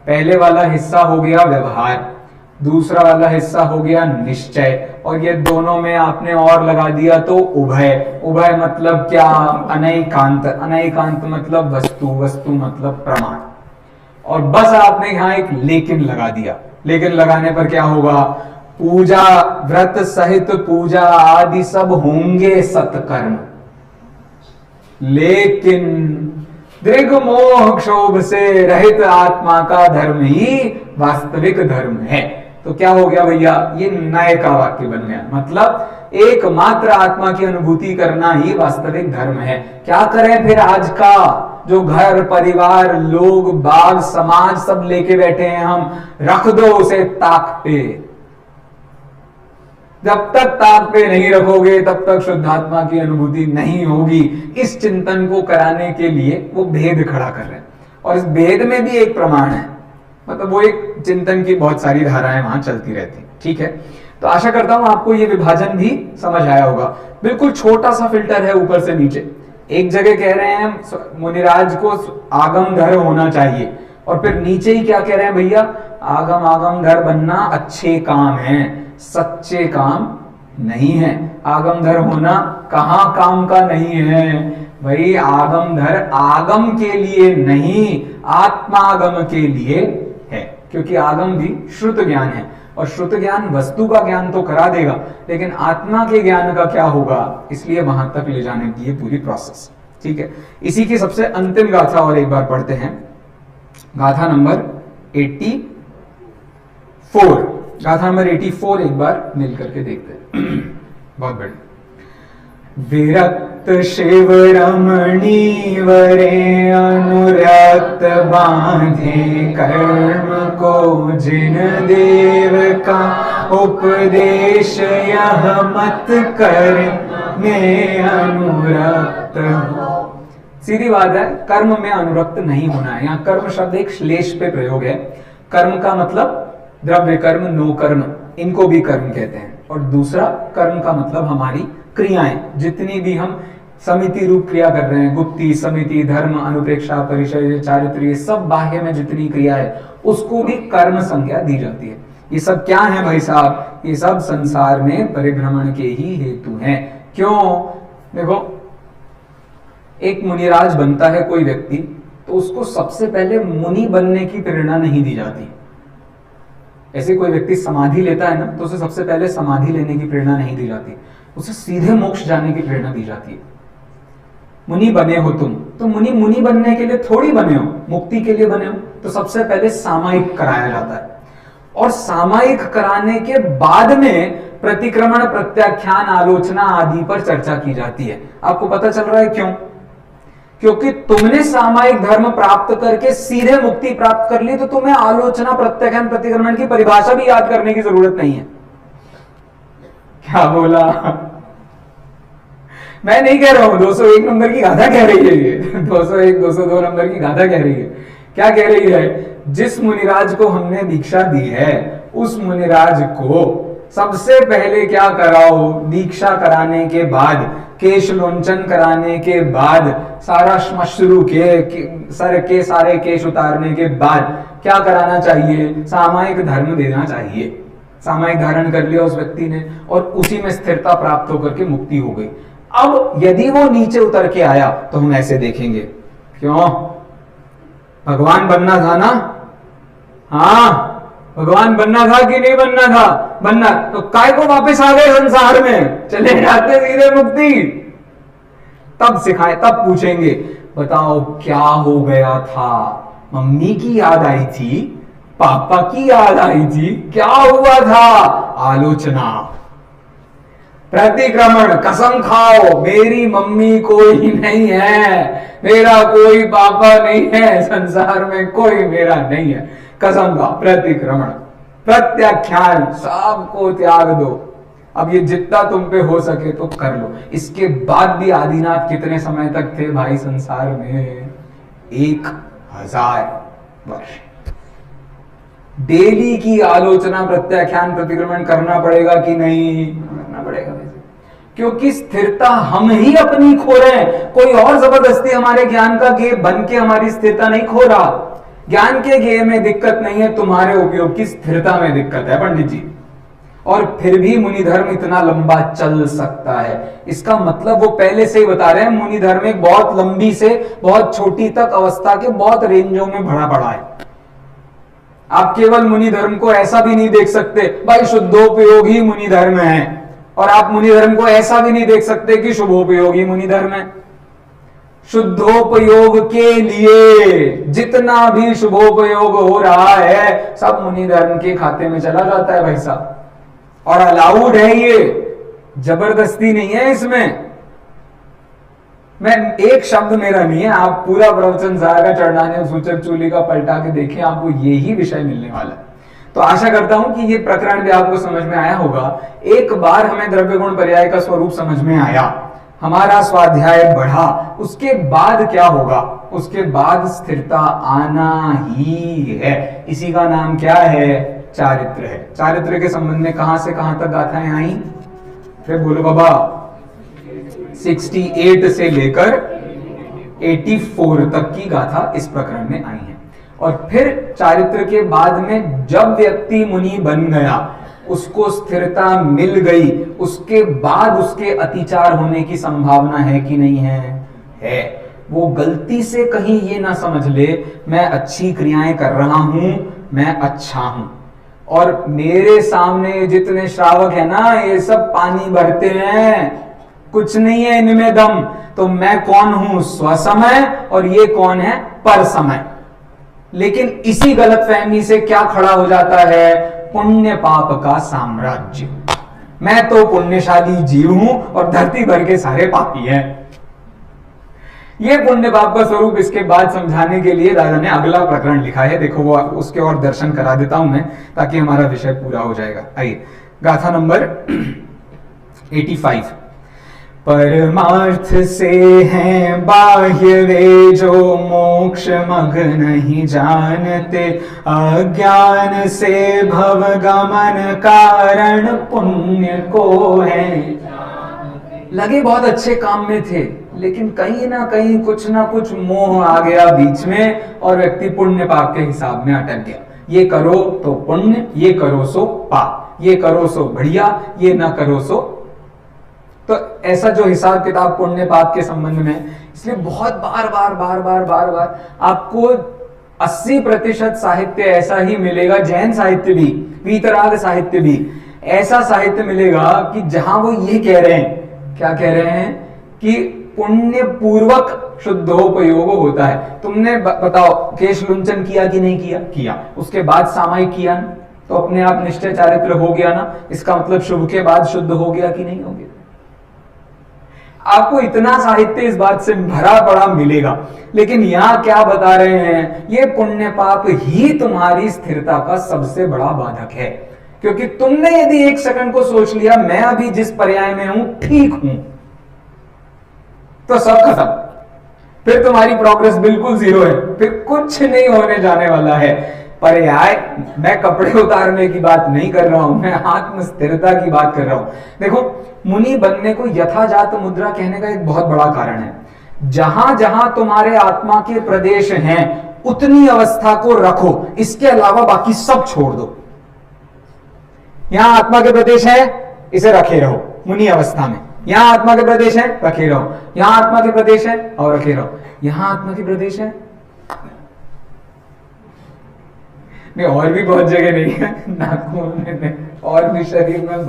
पहले वाला हिस्सा हो गया व्यवहार, दूसरा वाला हिस्सा हो गया निश्चय, और ये दोनों में आपने और लगा दिया तो उभय। उभय मतलब क्या? अनैकांत। अनैकांत मतलब वस्तु, वस्तु मतलब प्रमाण। और बस आपने यहां एक लेकिन लगा दिया। लेकिन लगाने पर क्या होगा? पूजा व्रत सहित पूजा आदि सब होंगे सत्कर्म, लेकिन दृग मोह क्षोभ से रहित आत्मा का धर्म ही वास्तविक धर्म है। तो क्या हो गया भैया? ये नए का वाक्य बन गया। मतलब एकमात्र आत्मा की अनुभूति करना ही वास्तविक धर्म है। क्या करें फिर? आज का जो घर परिवार लोग बाग समाज सब लेके बैठे हैं हम, रख दो उसे ताक पे। जब तक ताक पे नहीं रखोगे तब तक शुद्धात्मा की अनुभूति नहीं होगी। इस चिंतन को कराने के लिए वो भेद खड़ा कर रहे हैं, और इस भेद में भी एक प्रमाण है। मतलब वो एक चिंतन की बहुत सारी धाराएं वहां चलती रहती। ठीक है, तो आशा करता हूं आपको ये विभाजन भी समझ आया होगा। बिल्कुल छोटा सा फिल्टर है ऊपर से नीचे। एक जगह कह रहे हैं मुनिराज को आगम धर होना चाहिए, और फिर नीचे ही क्या कह रहे हैं भैया? आगम आगम धर बनना अच्छे काम है, सच्चे काम नहीं है। आगमधर होना कहां काम का नहीं है भाई? आगमधर आगम के लिए नहीं, आत्मागम के लिए है। क्योंकि आगम भी श्रुत ज्ञान है, और श्रुत ज्ञान वस्तु का ज्ञान तो करा देगा, लेकिन आत्मा के ज्ञान का क्या होगा? इसलिए वहां तक ले जाने की ये पूरी प्रोसेस। ठीक है, इसी की सबसे अंतिम गाथा और एक बार पढ़ते हैं। गाथा नंबर 84। गाथा नंबर 84 एक बार मिल करके देखते हैं। बहुत बढ़िया। विरक्त शिव रमणी वरे अनुरक्त बांधे कर्म को जिन देव का उपदेश यह मत कर में अनुरक्त हो। सीधी बात है, कर्म में अनुरक्त नहीं होना है। यहाँ कर्म शब्द एक श्लेष पे प्रयोग है। कर्म का मतलब द्रव्य कर्म, नो कर्म, इनको भी कर्म कहते हैं। और दूसरा कर्म का मतलब हमारी क्रियाएं जितनी भी हम समिति रूप क्रिया कर रहे हैं, गुप्ती, समिति, धर्म, अनुप्रेक्षा, परिचय, चारित्र, ये सब बाह्य में जितनी क्रिया है उसको भी कर्म संज्ञा दी जाती है। ये सब क्या है भाई साहब? ये सब संसार में परिभ्रमण के ही हेतु हैं। क्यों? देखो, एक मुनिराज बनता है कोई व्यक्ति, तो उसको सबसे पहले मुनि बनने की प्रेरणा नहीं दी जाती। ऐसे कोई व्यक्ति समाधि लेता है ना, तो उसे सबसे पहले समाधि लेने की प्रेरणा नहीं दी जाती, उसे सीधे मोक्ष जाने की प्रेरणा दी जाती है। मुनि बने हो तुम, तो मुनि बनने के लिए थोड़ी बने हो, मुक्ति के लिए बने हो, तो सबसे पहले सामायिक कराया जाता है। और सामायिक कराने के बाद में प्रतिक्रमण, प्रत्याख्यान, आलोचना आदि पर चर्चा की जाती है। आपको पता चल रहा है क्यों? क्योंकि तुमने सामायिक धर्म प्राप्त करके सीधे मुक्ति प्राप्त कर ली, तो तुम्हें आलोचना, प्रत्याख्यान, प्रतिक्रमण की परिभाषा भी याद करने की जरूरत नहीं है। क्या बोला? मैं नहीं कह रहा हूं 201 नंबर की गाथा कह रही है ये 201, 202 नंबर की गाथा कह रही है। क्या कह रही है? जिस मुनिराज को हमने दीक्षा दी है, उस मुनिराज को सबसे पहले क्या कराओ? दीक्षा कराने के बाद, केश लोंचन कराने के बाद, सारा श्मश्रु के सर के सारे केश उतारने के बाद क्या कराना चाहिए? सामायिक धर्म देना चाहिए। सामायिक धारण कर लिया उस व्यक्ति ने, और उसी में स्थिरता प्राप्त होकर के मुक्ति हो गई। अब यदि वो नीचे उतर के आया तो हम ऐसे देखेंगे, क्यों? भगवान बनना था ना? हाँ, भगवान बनना था कि नहीं बनना था? बनना। तो काय को वापस आ गए संसार में, चले जाते सीधे मुक्ति। तब सिखाए, तब पूछेंगे, बताओ क्या हो गया था? मम्मी की याद आई थी, पापा की याद आई थी, क्या हुआ था? आलोचना, प्रतिक्रमण, कसम खाओ मेरी मम्मी कोई नहीं है, मेरा कोई पापा नहीं है, संसार में कोई मेरा नहीं है, कसम का। प्रतिक्रमण, प्रत्याख्यान, सबको त्याग दो। अब ये जितना तुम पे हो सके तो कर लो। इसके बाद भी आदिनाथ कितने समय तक थे भाई संसार में? 1000 वर्ष। डेली की आलोचना, प्रत्याख्यान, प्रतिक्रमण करना पड़ेगा कि नहीं? करना पड़ेगा। क्योंकि स्थिरता हम ही अपनी खो रहे हैं, कोई और जबरदस्ती हमारे ज्ञान का गेय बन के हमारी स्थिरता नहीं खो रहा। ज्ञान के गेय में दिक्कत नहीं है, तुम्हारे उपयोग की स्थिरता में दिक्कत है पंडित जी। और फिर भी मुनि धर्म इतना लंबा चल सकता है, इसका मतलब वो पहले से ही बता रहे हैं मुनि धर्म एक बहुत लंबी से बहुत छोटी तक अवस्था के बहुत रेंजों में भरा पड़ा है। आप केवल मुनि धर्म को ऐसा भी नहीं देख सकते भाई शुद्धोपयोगी मुनि धर्म है, और आप मुनि धर्म को ऐसा भी नहीं देख सकते कि शुभोपयोगी मुनि धर्म है। शुद्धोपयोग के लिए जितना भी शुभोपयोग हो रहा है सब मुनि धर्म के खाते में चला जाता है भाई साहब, और अलाउड है, ये जबरदस्ती नहीं है इसमें। मैं एक शब्द मेरा नहीं है, आप पूरा प्रवचन सारा चढ़ाने सूचक चूली का पलटा के देखें, आपको यही विषय मिलने वाला है। तो आशा करता हूं कि ये प्रकरण भी आपको समझ में आया होगा। एक बार हमें द्रव्य गुण पर्याय का स्वरूप समझ में आया, हमारा स्वाध्याय बढ़ा, उसके बाद क्या होगा? उसके बाद स्थिरता आना ही है। इसी का नाम क्या है? चारित्र है। चारित्र के संबंध में कहां से कहां तक गाथाएं आई? फिर बोलो बाबा। 68 से लेकर 84 तक की गाथा इस प्रकरण में आई है। और फिर चारित्र के बाद में जब व्यक्ति मुनि बन गया, उसको स्थिरता मिल गई, उसके बाद उसके अतिचार होने की संभावना है कि नहीं है? है। वो गलती से कहीं ये ना समझ ले मैं अच्छी क्रियाएं कर रहा हूं, मैं अच्छा हूं, और मेरे सामने जितने श्रावक है ना ये सब पानी भरते हैं, कुछ नहीं है इनमें दम। तो मैं कौन हूं? स्वसमय, और ये कौन है? पर समय। लेकिन इसी गलतफहमी से क्या खड़ा हो जाता है? पुण्य पाप का साम्राज्य। मैं तो पुण्यशाली जीव हूं और धरती भर के सारे पापी हैं। ये पुण्य पाप का स्वरूप इसके बाद समझाने के लिए दादा ने अगला प्रकरण लिखा है। देखो वो उसके और दर्शन करा देता हूं मैं, ताकि हमारा विषय पूरा हो जाएगा। आइए गाथा नंबर 85। परमार्थ से हैं बाह्य वे जो मोक्ष मग नहीं जानते, अज्ञान से भव गमन कारण पुण्य को है। लगे बहुत अच्छे काम में थे, लेकिन कहीं ना कुछ मोह आ गया बीच में और व्यक्ति पुण्य पाप के हिसाब में अटक गया। ये करो तो पुण्य, ये करो सो पाप, ये करो सो बढ़िया, ये ना करो सो। तो ऐसा जो हिसाब किताब पुण्य पाप के संबंध में, इसलिए बहुत बार बार आपको 80% साहित्य ऐसा ही मिलेगा, जैन साहित्य भी, वीतराग साहित्य भी, ऐसा साहित्य मिलेगा कि जहां वो ये कह रहे हैं, क्या कह रहे हैं कि पुण्य पूर्वक शुद्धोपयोग होता है। तुमने बताओ केश लुंचन किया कि नहीं किया? किया। उसके बाद सामायिक किया ना, तो अपने आप निश्चय चारित्र हो गया ना, इसका मतलब शुभ के बाद शुद्ध हो गया कि नहीं हो गया? आपको इतना साहित्य इस बात से भरा पड़ा मिलेगा, लेकिन यहां क्या बता रहे हैं, ये पुण्य पाप ही तुम्हारी स्थिरता का सबसे बड़ा बाधक है। क्योंकि तुमने यदि एक सेकंड को सोच लिया मैं अभी जिस पर्याय में हूं ठीक हूं, तो सब खत्म, फिर तुम्हारी प्रोग्रेस बिल्कुल जीरो है, फिर कुछ नहीं होने जाने वाला है। पर्याय, मैं कपड़े उतारने की बात नहीं कर रहा हूं, मैं आत्म स्थिरता की बात कर रहा हूं। देखो, मुनि बनने को यथाजात मुद्रा कहने का एक बहुत बड़ा कारण है। जहां जहां तुम्हारे आत्मा के प्रदेश हैं उतनी अवस्था को रखो, इसके अलावा बाकी सब छोड़ दो। यहां आत्मा के प्रदेश है, इसे रखे रहो मुनि अवस्था में। यहां आत्मा के प्रदेश है, रखे रहो। यहां आत्मा के प्रदेश है और रखे रहो। यहां आत्मा के प्रदेश है, नहीं और भी बहुत जगह नहीं है, नाखून में और भी शरीर में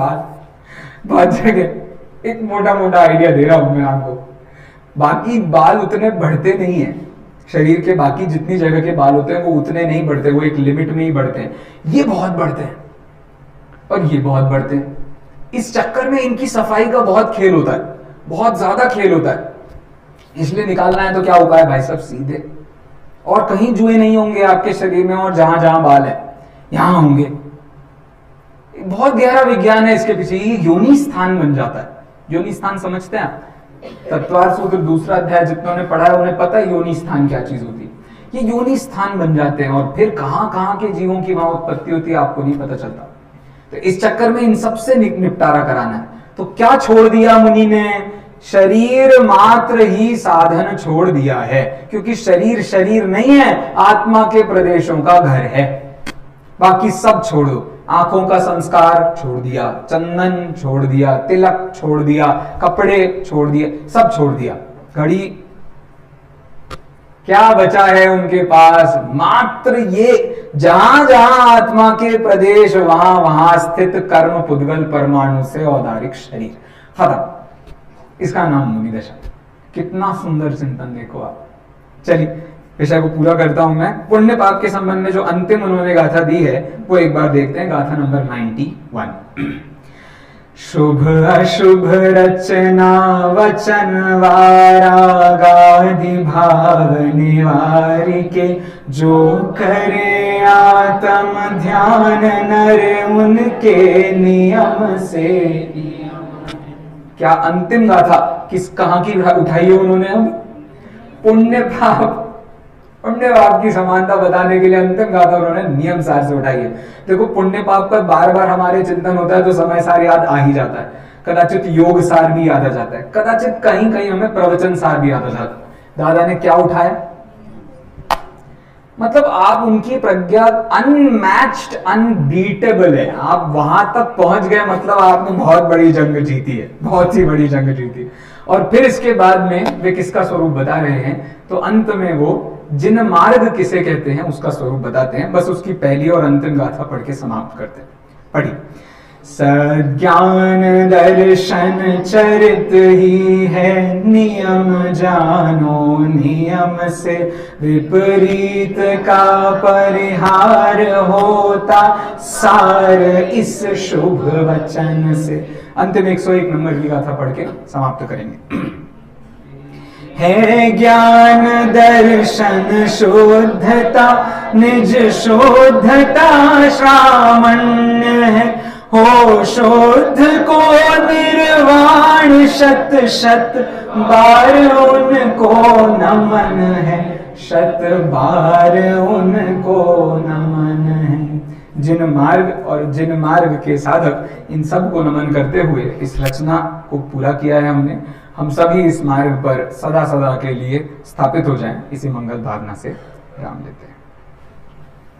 बहुत जगह। एक मोटा मोटा आइडिया दे रहा हूं मैं आपको। बाकी बाल उतने बढ़ते नहीं है, शरीर के बाकी जितनी जगह के बाल होते हैं वो उतने नहीं बढ़ते, वो एक लिमिट में ही बढ़ते हैं। ये बहुत बढ़ते हैं और ये बहुत बढ़ते हैं। इस चक्कर में इनकी सफाई का बहुत खेल होता है, बहुत ज्यादा खेल होता है। इसलिए निकालना है तो क्या उपाय भाई सब? सीधे, और कहीं जुए नहीं होंगे आपके शरीर में, और जहां जहां बाल है यहां होंगे। बहुत गहरा विज्ञान है इसके पीछे। ये योनि स्थान बन जाता है। योनि स्थान समझते हैं आप? तत्वार सूत्र दूसरा अध्याय जितनों ने पढ़ा है उन्हें पता है योनि स्थान क्या चीज होती है। ये योनि स्थान बन जाते हैं और फिर कहां कहां के जीवों की वहां उत्पत्ति होती है आपको नहीं पता चलता। तो इस चक्कर में इन सबसे निपटारा कराना है। तो क्या छोड़ दिया मुनि ने? शरीर मात्र ही साधन छोड़ दिया है, क्योंकि शरीर शरीर नहीं है, आत्मा के प्रदेशों का घर है। बाकी सब छोड़ दो। आंखों का संस्कार छोड़ दिया, चंदन छोड़ दिया, तिलक छोड़ दिया, कपड़े छोड़ दिए, सब छोड़ दिया। घड़ी क्या बचा है उनके पास? मात्र ये जहां जहां आत्मा के प्रदेश वहां वहां स्थित कर्म पुद्गल परमाणु से औदारिक शरीर, खत्म। इसका नाम मुनि दशा। कितना सुंदर चिंतन देखो आप। चलिए विषय को पूरा करता हूं मैं। पुण्य पाप के संबंध में जो अंतिम उन्होंने गाथा दी है वो एक बार देखते हैं। गाथा नंबर 91। शुभ अशुभ रचना वचन वारागादि भाव निवारिके, जो करे आत्म ध्यान नर उनके नियम से। क्या अंतिम गाथा किस कहां की उठाई है उन्होंने? अब पुण्य पाप की समानता बताने के लिए अंतिम गाथा उन्होंने नियम सार से उठाई है। देखो, पुण्य पाप का बार बार हमारे चिंतन होता है तो समय सार याद आ ही जाता है, कदाचित योग सार भी याद आ जाता है, कदाचित कहीं कहीं हमें प्रवचन सार भी याद आ जाता है। दादा ने क्या उठाया? मतलब आप उनकी प्रज्ञा अनमैच्ड, अनबीटेबल है। आप वहां तक पहुंच गए, मतलब आपने बहुत बड़ी जंग जीती है, बहुत ही बड़ी जंग जीती। और फिर इसके बाद में वे किसका स्वरूप बता रहे हैं? तो अंत में वो जिन मार्ग किसे कहते हैं उसका स्वरूप बताते हैं। बस उसकी पहली और अंतिम गाथा पढ़ के समाप्त करते हैं। पढ़िए। सज्ञान दर्शन चरित ही है नियम, जानो नियम से विपरीत का परिहार होता, सार इस शुभ वचन से। अंतिम 101 नंबर की गाथा पढ़ के समाप्त करेंगे। है ज्ञान दर्शन शुद्धता, निज शुद्धता श्रावण्य है, हो शुद्ध को निर्वाण शत शत बार उनको नमन है, शत बार उनको नमन है। जिन मार्ग और जिन मार्ग के साधक, इन सब को नमन करते हुए इस रचना को पूरा किया है हमने। हम सभी इस मार्ग पर सदा सदा के लिए स्थापित हो जाएं, इसी मंगल भावना से विराम लेते हैं।